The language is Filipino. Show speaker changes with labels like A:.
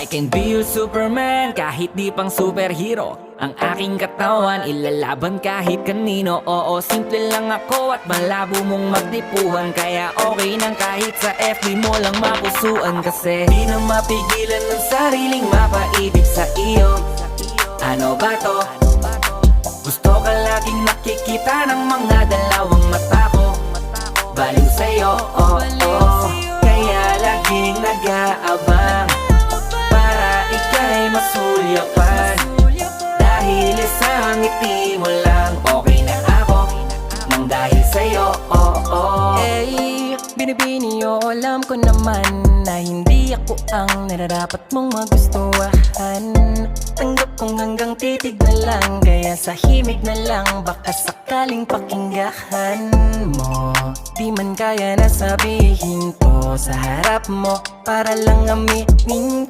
A: I can be your Superman kahit di pang superhero. Ang aking katawan ilalaban kahit kanino. Oo, simple lang ako at malabo mong magdipuhan. Kaya okay nang kahit sa FB mo lang mapusuan. Kasi di na mapigilan ng sariling mapaibig sa iyo. Ano ba to? Gusto ka laging nakikita ng mga dalawang mata ko. Baliw sa'yo, oh, oh. Kaya laging nag-aabang para ika'y masulyapan. Dahil isang ngiti mo lang, okay na ako nang dahil sa'yo, oh, oh.
B: Eh, binibini o alam ko naman na hindi ako ang nararapat mong magustuhan. Tanggap kong hanggang titig na lang, kaya sa himig na lang baka sakaling pakinggan mo. Di man kaya na sabihin ko sa harap mo para lang aminin ko